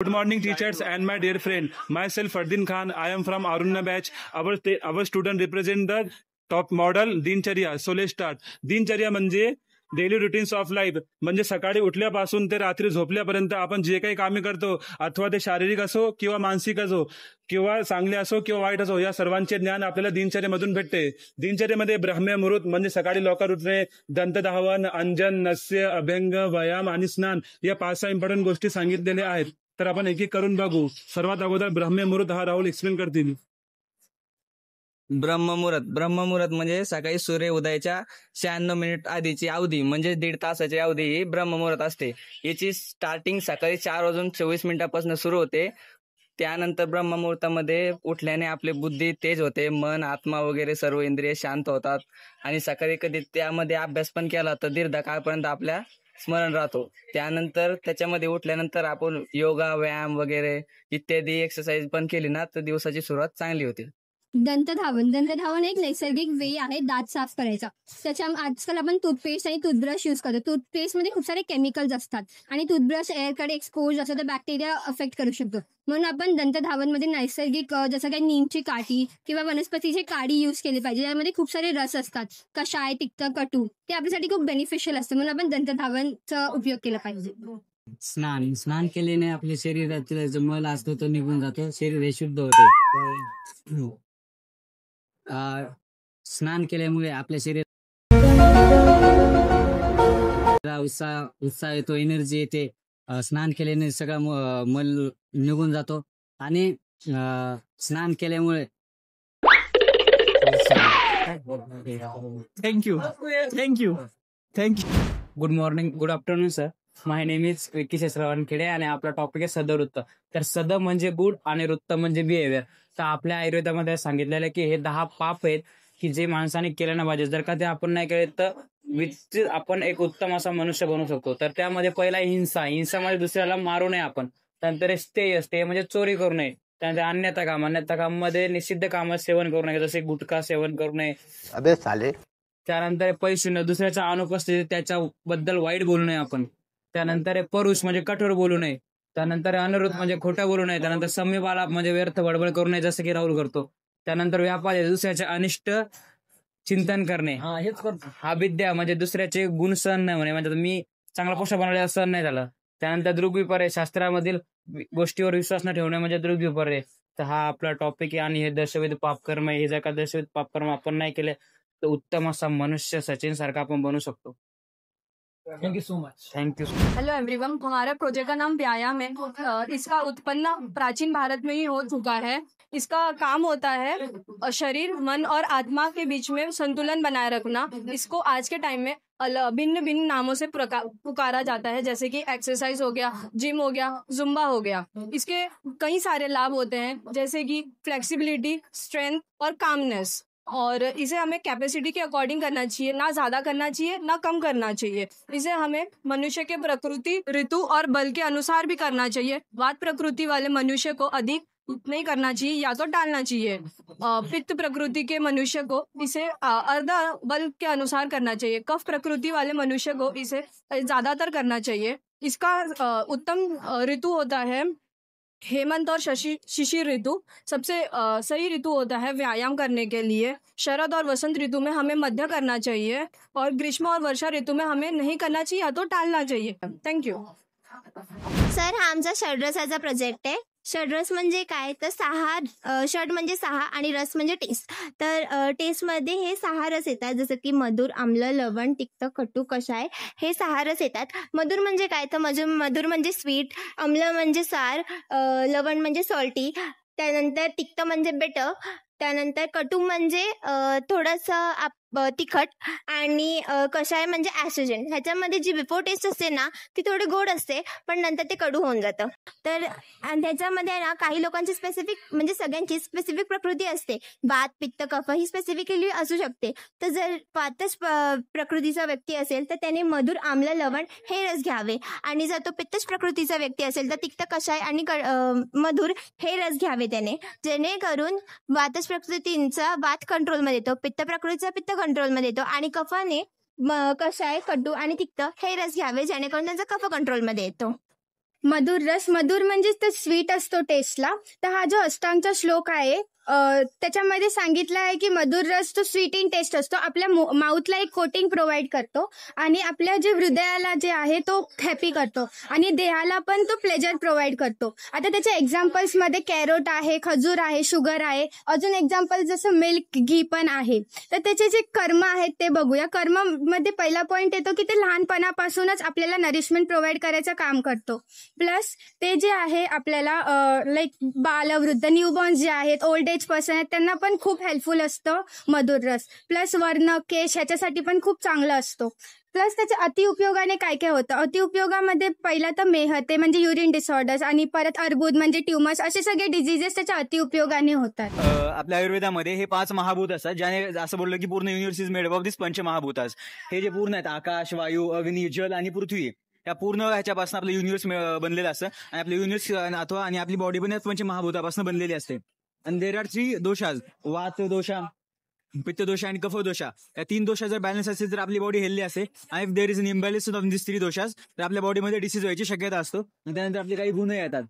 Good morning, teachers and my dear friend. Myself, Fardin Khan. I am from Arunna batch. Our student represent the top model दिनचर्या. So let's start. दिनचर्या म्हणजे daily routines of life. म्हणजे सकाळी उठल्यापासून ते रात्री झोपल्यापर्यंत आपण जे काही कामे करतो, अथवा ते शारीरिक असो किंवा मानसिक असो किंवा चांगले असो किंवा वाईट असो, या सर्वांचे ज्ञान आपल्याला दिनचर्यामधून भेटते. दिनचर्यामध्ये ब्राह्म्य मुहूर्त म्हणजे सकाळी लवकर उठणे, दंतधावन, अंजन, नस्य, अभ्यंग, व्यायाम आणि स्नान या 5-6 इम्पॉर्टंट गोष्टी सांगितलेल्या आहेत. तर आपण एक एक करून बघू. सर्वात अगोदर ब्राह्म्य मुहूर्त हा राहुल एक्सप्लेन करतील. ब्रह्ममुहूर्त म्हणजे सकाळी सूर्य उदयाच्या 96 मिनिट आधीची अवधी म्हणजे 1.5 तासाची अवधी ही ब्रह्ममुहूर्त असते. याची स्टार्टिंग सकाळी 4:24 सुरू होते. त्यानंतर ब्रह्ममुहूर्तामध्ये उठल्याने आपली बुद्धी तेज होते, मन, आत्मा वगैरे सर्व इंद्रिय शांत होतात आणि सकाळी कधी त्यामध्ये अभ्यास पण केला तर दीर्घकाळपर्यंत आपल्या स्मरण राहतो. त्यानंतर त्याच्यामध्ये उठल्यानंतर आपण योगा, व्यायाम वगैरे इत्यादी एक्सरसाइज पण केली ना तर दिवसाची सुरुवात चांगली होते. दंतधावन एक नैसर्गिक वे आहे दात साफ करायचा. त्याच्या आजकाल आपण टूथपेस्ट आणि टूथब्रश यूज करतो. टूथपेस्टमध्ये खूप सारे केमिकल्स असतात आणि टूथब्रश एअरकडे एक्सपोज असं तर बॅक्टेरिया अफेक्ट करू शकतो. म्हणून आपण दंतधावनमध्ये नैसर्गिक जसं काही नीमची काठी किंवा वनस्पतीची काडी यूज केली पाहिजे. त्यामध्ये खूप सारे रस असतात, कषाय, तिक्त, कटू, ते आपल्यासाठी खूप बेनिफिशियल असतं. म्हणून आपण दंतधावनचा उपयोग केला पाहिजे. स्नान केल्याने आपल्या शरीरातील जो मल असतो तो निघून जातो, शरीर शुद्ध होते. स्नान केल्यामुळे आपल्या शरीराला उत्साह येतो, एनर्जी येते. स्नान केल्याने सगळा मल निघून जातो आणि स्नान केल्यामुळे thank you. Good morning, good afternoon sir. My name is Vicky Wankhede आणि आपला टॉपिक आहे सदवृत्त. तर सद म्हणजे गुड आणि वृत्त म्हणजे बिहेवियर. तर आपल्या आयुर्वेदामध्ये सांगितलेलं आहे की हे 10 पाप आहेत की जे माणसाने केलं ना पाहिजे. जर का ते आपण नाही केले तर आपण एक उत्तम असा मनुष्य बनू शकतो. तर त्यामध्ये पहिला हिंसामध्ये दुसऱ्याला मारू नये आपण. त्यानंतर स्टेय म्हणजे चोरी करू नये. त्यानंतर अन्यथा कामामध्ये निषिद्ध कामात सेवन करू नये, जसे गुटखा सेवन करू नये. त्यानंतर पैशून्य, दुसऱ्याच्या अनुपस्थितीत त्याच्याबद्दल वाईट बोलू नये आपण. त्यानंतर परुष म्हणजे कठोर बोलू नये. त्यानंतर अनुरुत म्हणजे खोटं बोलू नये. त्यानंतर समीपालाप म्हणजे व्यर्थ बडबड करू नये, जसं की राहुल करतो. त्यानंतर व्यापार, दुसऱ्याचे अनिष्ट चिंतन करणे. अविद्या म्हणजे दुसऱ्याचे गुण सहन नाही होणे, म्हणजे मी चांगला पोषक बनवलेला सहन नाही झालं. त्यानंतर दृग्विपर्य, शास्त्रामधील गोष्टीवर विश्वास न ठेवणे म्हणजे दृग्विपर्य. तर हा आपला टॉपिक आहे. आणि हे दर्शवित पापकर्म, हे जर का दर्शवित पापकर्म आपण नाही केले तर उत्तम असा मनुष्य सचिन सारखा आपण बनू शकतो. Thank you so much. Thank you. Hello everyone, हमारा प्रोजेक्ट का नाम व्यायाम है. इसका उत्पन्न प्राचीन भारत में ही हो चुका है. इसका काम होता है शरीर, मन और आत्मा के बीच में संतुलन बनाए रखना. इसको आज के टाइम में भिन्न भिन्न नामों से पुकारा जाता है, जैसे कि एक्सरसाइज हो गया, जिम हो गया, जुम्बा हो गया. इसके कई सारे लाभ होते हैं, जैसे कि फ्लेक्सिबिलिटी, स्ट्रेंथ और कामनेस. और इसे हमें कैपेसिटी के अकॉर्डिंग करना चाहिए, ना ज़्यादा करना चाहिए ना कम करना चाहिए. इसे हमें मनुष्य के प्रकृति, ऋतु और बल के अनुसार भी करना चाहिए. वात प्रकृति वाले मनुष्य को अधिक नहीं करना चाहिए या तो टालना चाहिए. पित्त प्रकृति के मनुष्य को इसे अर्ध बल के अनुसार करना चाहिए. कफ प्रकृति वाले मनुष्य को इसे ज़्यादातर करना चाहिए. इसका उत्तम ऋतु होता है हेमंत और शिशिर ऋतु. सबसे सही ऋतु होता है व्यायाम करने के लिए. शरद और वसंत ऋतु में हमें मध्य करना चाहिए और ग्रीष्म और वर्षा ऋतु में हमें नहीं करना चाहिए या तो टालना चाहिए. Thank you. सर, हा आमचा षड्रसाचा प्रोजेक्ट आहे. षड्रस म्हणजे काय तर 6, षड म्हणजे 6 आणि रस म्हणजे टेस्ट. तर टेस्टमध्ये हे 6 रस येतात, जसं की मधुर, आम्ल, लवण, तिक्त, कटू, कषाय, हे 6 रस येतात. मधुर म्हणजे काय तर मधुर म्हणजे स्वीट, आम्ल म्हणजे सार, लवण म्हणजे सॉल्टी, त्यानंतर तिक्त म्हणजे बेटर, त्यानंतर कटू म्हणजे थोडंसं तिखट आणि कषाय म्हणजे ॲस्ट्रोजन. ह्याच्यामध्ये जी बिफोर टेस्ट असते ना ती थोडी गोड असते, पण नंतर ते कडू होऊन जातं. तर त्याच्यामध्ये ना काही लोकांची स्पेसिफिक म्हणजे सगळ्यांची स्पेसिफिक प्रकृती असते. वात, पित्त, कफ ही स्पेसिफिकली असू शकते. तर जर वातच प्रकृतीचा व्यक्ती असेल तर त्याने मधुर, आम्ल, लवण हे रस घ्यावे. आणि जर तो पित्तच प्रकृतीचा व्यक्ती असेल तर तिक्त, कषाय आणि मधुर हे रस घ्यावे त्याने, जेणेकरून वातच प्रकृतींचा वात कंट्रोलमध्ये येतो, पित्त प्रकृतीचा पित्त कंट्रोलमध्ये येतो आणि कफाने कषाय, कटू आणि तिक्त हे रस घ्यावे, जेणेकरून त्यांचा कफ कंट्रोलमध्ये येतो. मधुर रस, मधुर म्हणजे तो स्वीट असतो टेस्टला. तर हा जो अष्टांगचा श्लोक आहे त्याच्यामध्ये सांगितलं आहे की मधुर रस तो स्वीट इन टेस्ट असतो, आपल्या माउथला एक कोटिंग प्रोव्हाइड करतो आणि आपल्या जे हृदयाला जे आहे तो हॅपी करतो आणि देहाला पण तो प्लेजर प्रोव्हाइड करतो. आता त्याच्या एक्झाम्पल्समध्ये कॅरोट आहे, खजूर आहे, शुगर आहे, अजून एक्झाम्पल जसं मिल्क, घी पण आहे. तर त्याचे जे कर्म आहेत ते बघूया. कर्ममध्ये पहिला पॉईंट येतो की ते लहानपणापासूनच आपल्याला नरिशमेंट प्रोव्हाइड करायचं काम करतो. प्लस ते जे आहे आपल्याला लाईक बालवृद्ध, न्यूबॉर्न जे आहेत, ओल्ड एज पर्सन आहेत, त्यांना पण खूप हेल्पफुल असतं मधुर रस. प्लस वर्ण, केश ह्याच्यासाठी पण खूप चांगलं असतो. प्लस त्याच्या अतिउपयोगाने काय काय होतं. अतिउपयोगामध्ये पहिला तर मेहते म्हणजे युरिन डिसऑर्डर्स आणि परत अर्बुद म्हणजे ट्युमर्स, असे सगळे डिझिजेस त्याच्या अतिउपयोगाने होतात. आपल्या आयुर्वेदामध्ये हे 5 महाभूत असतात, ज्याने असं बोललं की पूर्ण युनिव्हर्स इज मेड ऑफ दिस पंचमहाभूतास. हे जे पूर्ण आहेत आकाश, वायू, अग्नी, जल आणि पृथ्वी, या पूर्ण ह्याच्यापासून आपलं युनिव्हर्स बनलेलं असतं आणि आपलं युनिव्हर्स अथवा आणि आपली बॉडी पण पंचमहाभूतापासून बनलेली असते. आणि देर आर 3 दोषास, वात दोषा, पित्त दोष आणि कफ दोषा. या 3 दोषा जर बॅलन्स असेल तर आपली बॉडी हेल्दी असते. आणि if there is an imbalance of this 3 दोषास तर आपल्या बॉडीमध्ये डिसीज व्हायची शक्यता असतो आणि त्यानंतर आपले काही गुण येतात.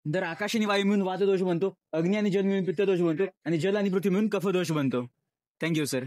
तर आकाश आणि वायू मिळून वात दोष बनतो, अग्नी आणि जल मिळून पित्त दोष बनतो आणि जल आणि पृथ्वी मिळून कफ दोष बनतो. Thank you sir.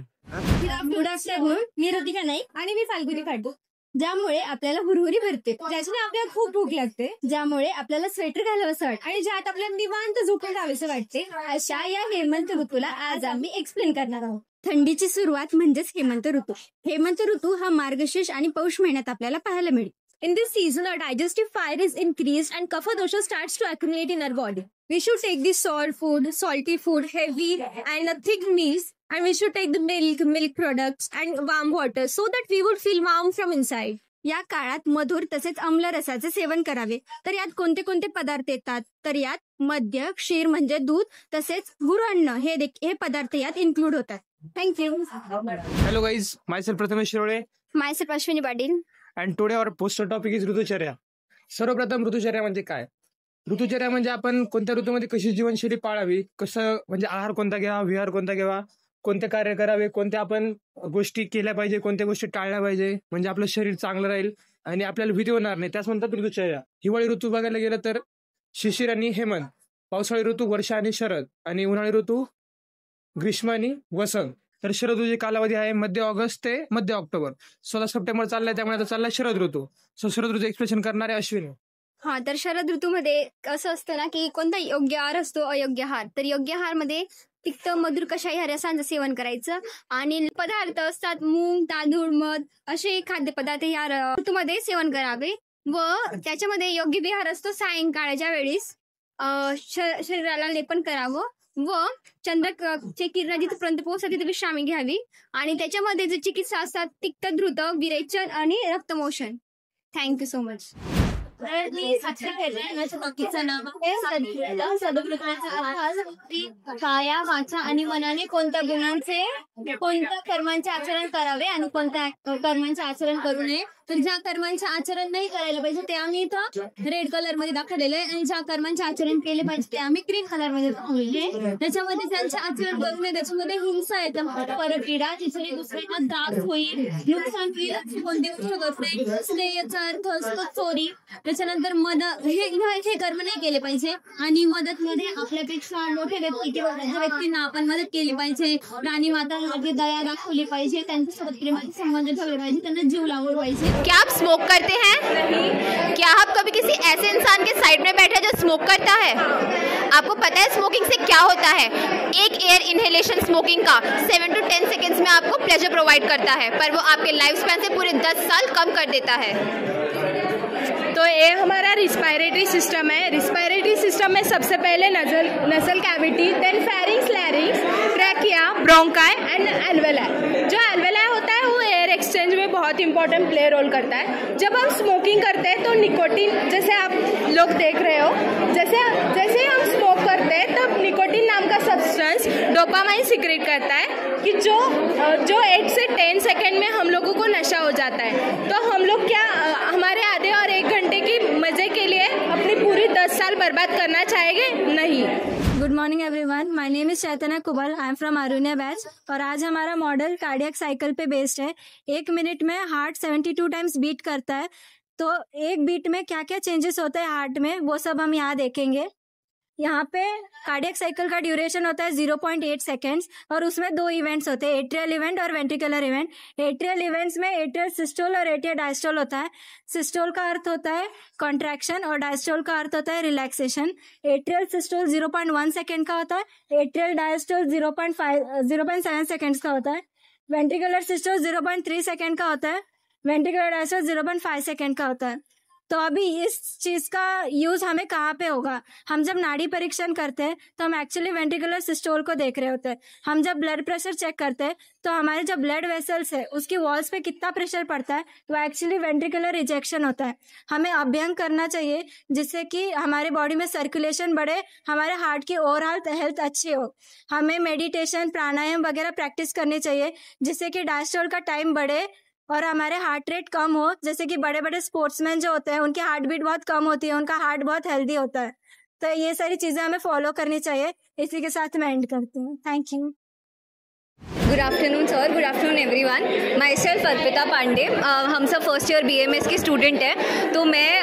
गुड आफ्टरनून, मी ऋतिका नाईक आणि मी फाल्गुनी खाडू. ज्यामुळे आपल्याला हुरहुरी भरते, ज्याच्याने आपल्याला खूप भूक लागते, ज्यामुळे आपल्याला स्वेटर घालावंसं वाटतं आणि ज्यात आपल्याला निवांत झोपून राहावंसं वाटते, अशा या हेमंत ऋतूला आज आम्ही एक्सप्लेन करणार आहोत. थंडीची सुरुवात म्हणजेच हेमंत ऋतू. हेमंत ऋतू हा मार्गशीर्ष आणि पौष महिन्यात आपल्याला पाहायला मिळेल. In this season, our digestive fire is increased and kapha dosha starts to accumulate in our body. We should take the salt food, salty food, heavy and thick meals, and we should take the milk products and warm water so that we would feel warm from inside. या काळात मधुर तसेच आम्ल रसाचे सेवन करावे. तर यात कोणते कोणते पदार्थ येतात, तर यात मद्य, क्षीर म्हणजे दूध, तसेच गुळअन्न हे पदार्थ यात इन्क्लूड होतात. Thank you. Hello guys, myself Prathamesh Shirole myself Ashwini Patil. and today our poster topic is ऋतुचर्या. सर्वप्रथम ऋतुचर्या म्हणजे काय? ऋतुचर्या म्हणजे आपण कोणत्या ऋतूमध्ये कशी जीवनशैली पाळावी, कसं म्हणजे आहार कोणता घ्यावा, विहार कोणता घ्यावा, कोणते कार्य करावे, कोणत्या आपण गोष्टी केल्या पाहिजे, कोणत्या गोष्टी टाळल्या पाहिजे, म्हणजे आपलं शरीर चांगलं राहील आणि आपल्याला भीती होणार नाही, त्याच म्हणतात ऋतुचर्या. हिवाळी ऋतू बघायला गेलं तर शिशिर आणि हेमंत, पावसाळी ऋतू वर्षा आणि शरद, आणि उन्हाळी ऋतू ग्रीष्म आणि वसंत. तर शरद ऋतूची कालावधी आहे मध्य ऑगस्ट ते मध्य ऑक्टोबर. 16 सप्टेंबर चाललाय, त्यामुळे आता चाललाय शरद ऋतू. सो शरद ऋतू एक्सप्रेशन करणारे अश्विनी. हा, तर शरद ऋतूमध्ये असं असतं ना की कोणता योग्य आहार असतो, अयोग्य आहार. तर योग्य आहार मध्ये तिक्त, मधुर, कशाही ह्या रसांचं सेवन करायचं आणि पदार्थ असतात मूग, तांदूळ, मध असे खाद्यपदार्थ या ऋतूमध्ये सेवन करावे. व त्याच्यामध्ये योग्य विहार असतो सायंकाळच्या वेळेस शरीराला लेपन करावं व चंद्राचे किरण जिथपर्यंत पोहोचतात तिथे विश्रामी घ्यावी. आणि त्याच्यामध्ये जे चिकित्सा असतात तिक्त, द्रुत, विरेचन आणि रक्तमोषण. Thank you so much. काया, वाचा आणि मनाने कोणत्या कर्मांचे आचरण करावे आणि कोणत्या कर्मांचे आचरण करू नये. तर ज्या कर्मांचे आचरण नाही करायला पाहिजे ते आम्ही इथं रेड कलर मध्ये दाखवलेलं आहे आणि ज्या कर्मांचे आचरण केले पाहिजे ते आम्ही ग्रीन कलर मध्ये दाखवलेले. त्याच्यामध्ये त्यांचे आचरण करू नये, त्याच्यामध्ये हिंसा येतं, परपीडा, तिसरी दुसऱ्यांना दाग होईल, नुकसान होईल, कोणती गोष्ट करत नाही, स्नेहाचा अर्थ असतो चोरी. त्याच्यानंतर मदत, हे कर्म नाही केले पाहिजे. आणि मदत मध्ये आपल्यापेक्षा मोठ्या व्यक्ती किंवा व्यक्तींना आपण मदत केली पाहिजे. प्राणी मातांमध्ये दया दाखवली पाहिजे, त्यांच्यासोबत प्रेमाचे संबंध ठेवले पाहिजे, त्यांना जीव लावला पाहिजे. क्या आप स्मोक करते हैं? नहीं। क्या आप कभी किसी ऐसे इंसान के साइड में बैठे जो स्मोक करता है? आपको पता है स्मोकिंग से क्या होता है? एक एयर इनहेलेशन स्मोकिंग का 7 to 10 सेकेंड्स में आपको प्लेजर प्रोवाइड करता है, पर वो आपके लाइफ स्पैन से पूरे 10 साल कम कर देता है. तो ये हमारा रिस्पायरेटरी सिस्टम है. रिस्पायरेटरी सिस्टम में सबसे पहले nasal cavity, then pharynx, larynx, trachea, bronchi and alveoli. जो एल्वेलाई होता है वो एयर एक्सचेंज में बहुत इंपॉर्टेंट प्ले रोल करता है. जब हम स्मोकिंग करते हैं तो निकोटिन, जैसे आप लोग देख रहे हो, जैसे हम स्मोक करते हैं तब निकोटिन नाम का सब्सटेंस डोपामाइन सिक्रेट करता है कि जो 8 से 10 सेकेंड में हम लोगों को नशा हो जाता है. तो हम लोग क्या हमारे आधे और 1 घंटे की मजे के लिए अपनी पूरी 10 साल बर्बाद करना चाहेंगे? नहीं. Good morning everyone, my name is Chaitanya Kubal, I am from Arunya batch. और आज हमारा मॉडल कार्डियक साइकिल पे बेस्ड है. 1 मिनट में हार्ट 72 टाइम्स बीट करता है. तो एक बीट में क्या क्या चेंजेस होते हैं हार्ट में वो सब हम यहाँ देखेंगे। यहाँ पे कार्डियक साइकिल का ड्यूरेशन होता है 0.8 सेकेंड्स और उसमें 2 इवेंट्स होते हैं, एट्रियल इवेंट और वेंट्रिकुलर इवेंट। एट्रियल इवेंट्स में एट्रियल सिस्टोल और एट्रियल डायस्टोल होता है। सिस्टोल का अर्थ होता है कॉन्ट्रैक्शन और डायस्टोल का अर्थ होता है रिलैक्सेशन। एट्रियल सिस्टोल 0.1 सेकेंड का होता है, एट्रियल डायस्टोल 0.7 सेकेंड्स का होता है। वेंट्रिकुलर सिस्टोल 0.3 सेकेंड का होता है, वेंट्रिकुलर डायस्टोल 0.5 सेकेंड का होता है। तो अभी इस चीज़ का यूज़ हमें कहाँ पे होगा? हम जब नाड़ी परीक्षण करते हैं तो हम एक्चुअली वेंट्रिकुलर सिस्टोल को देख रहे होते हैं। हम जब ब्लड प्रेशर चेक करते हैं तो हमारे जो ब्लड वेसल्स है उसकी वॉल्स पे कितना प्रेशर पड़ता है वो एक्चुअली वेंट्रिकुलर रिजेक्शन होता है। हमें अभ्यंग करना चाहिए जिससे कि हमारे बॉडी में सर्कुलेशन बढ़े, हमारे हार्ट की ओवरऑल हेल्थ अच्छी हो। हमें मेडिटेशन, प्राणायाम वगैरह प्रैक्टिस करनी चाहिए जिससे कि डायस्टोल का टाइम बढ़े और हमारे हार्ट रेट कम हो। जैसे कि बड़े बड़े स्पोर्ट्समैन जो होते हैं उनकी हार्ट बीट बहुत कम होती है, उनका हार्ट बहुत हेल्दी होता है। तो ये सारी चीज़ें हमें फॉलो करनी चाहिए। इसी के साथ मैं एंड करती हूँ। Thank you. Good afternoon sir, good afternoon everyone. Myself Arpita Pandey, हम सब फर्स्ट ईयर BMS के स्टूडेंट हैं। तो मैं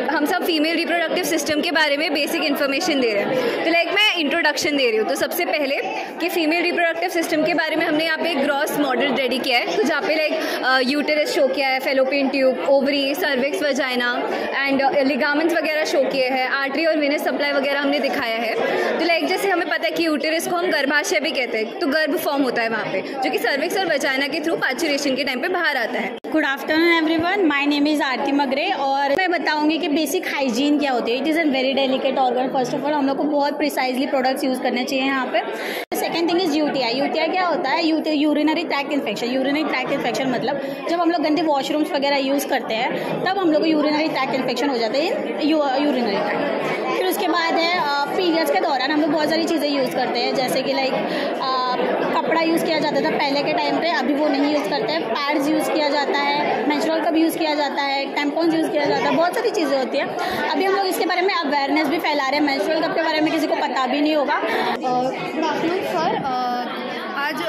हम सब फीमेल रिप्रोडक्टिव सिस्टम के बारे में बेसिक इन्फॉर्मेशन दे रहे हैं। तो लाइक मैं इंट्रोडक्शन दे रही हूँ। तो सबसे पहले कि फीमेल रिप्रोडक्टिव सिस्टम के बारे में हमने यहाँ पे एक ग्रॉस मॉडल रेडी किया है। तो जहाँ पे लाइक यूटेरस शो किया है, fallopian tube, ovary, cervix, vagina end ligaments वगैरह शो किए हैं, आर्टरी और वेनस सप्लाई वगैरह हमने दिखाया है। तो लाइक जैसे हमें पता है कि यूटेरस को हम गर्भाशय भी कहते हैं, तो गर्भ फॉर्म होता है वहाँ पे जो कि सर्विक्स और वजाइना के थ्रू पार्चुरेशन के टाइम पे बाहर आता है। Good afternoon everyone, my name is Aarti Magare और मैं बताऊंगी कि बेसिक हाइजीन क्या होती है। It is a very delicate organ. First of all हम लोग को बहुत प्रिसाइजली प्रोडक्ट्स यूज़ करने चाहिए यहाँ पे। Second thing is UTI. UTI क्या होता है? Urinary tract infection. Urinary tract infection मतलब जब हम लोग गंदे वॉशरूम्स वगैरह यूज़ करते हैं तब हम लोग को यूरिनरी ट्रैक्ट इन्फेक्शन हो जाते हैं, यूरिनरी ट्रैक्ट। फिर उसके बाद है पीरियड्स के दौरान हम लोग बहुत सारी चीज़ें यूज़ करते हैं, जैसे कि लाइक कपड़ा यूज़ किया जाता था पहले के टाइम पे, अभी वो नहीं यूज़ करते हैं। पैड्स यूज़ किया जाता है, मेंस्ट्रुअल कप यूज़ किया जाता है, टैम्पॉन्स यूज़ किया जाता है, बहुत सारी चीज़ें होती हैं। अभी हम लोग इसके बारे में अवेयरनेस भी फैला रहे हैं। मेंस्ट्रुअल कप के बारे में किसी को पता भी नहीं होगा। Good afternoon sir. आज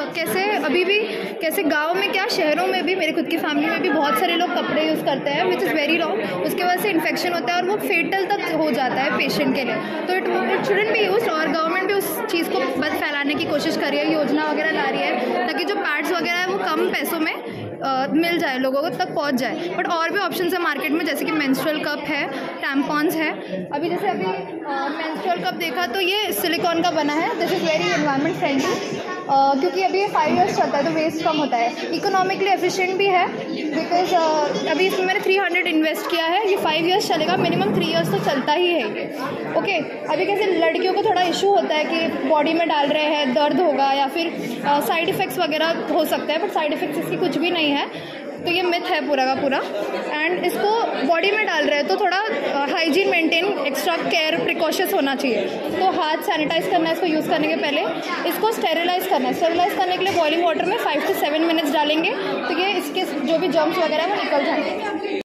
कैसे गांव में क्या शहरों में भी, मेरे खुद की फैमिली में भी बहुत सारे लोग कपड़े यूज़ करते हैं विच इज़ वेरी रॉन्ग। उसके वजह से इन्फेक्शन होता है और वो फेटल तक हो जाता है पेशेंट के लिए। तो इट शुडंट बी यूज्ड। और गवर्नमेंट भी उस चीज़ को बस फैलाने की कोशिश कर रही है, योजना वगैरह ला रही है ताकि जो पैड्स वगैरह है वो कम पैसों में मिल जाए, लोगों को तक पहुंच जाए। बट और भी ऑप्शंस है मार्केट में, जैसे कि मेंस्ट्रुअल कप है, टैम्पॉन्स है। अभी मेंस्ट्रुअल कप देखा तो ये सिलिकॉन का बना है। दिस इज़ वेरी एनवायरनमेंट फ्रेंडली क्योंकि अभी ये 5 years चलता है तो वेस्ट कम होता है। इकोनॉमिकली एफिशिएंट भी है बिकॉज अभी इसमें मैंने 300 इन्वेस्ट किया है। ये 5 years चलेगा, मिनिमम 3 years तो चलता ही है ये। ओके, अभी कैसे लड़कियों को थोड़ा इशू होता है कि बॉडी में डाल रहे हैं, दर्द होगा या फिर साइड इफ़ेक्ट्स वगैरह हो सकता है, बट साइड इफ़ेक्ट्स इसकी कुछ भी नहीं है। तो ये मिथ है पूरा का पूरा। एंड इसको बॉडी में डाल रहे हैं तो थोड़ा hygiene maintain, extra care, precocious होना चाहिए। तो हाथ सैनिटाइज करना है इसको यूज़ करने के पहले। इसको स्टेरिलाइज करना है। स्टेरिलाइज करने के लिए बॉइलिंग वाटर में 5 to 7 minutes डालेंगे तो ये इसके जो भी जर्म्स वगैरह वो निकल जाएंगे।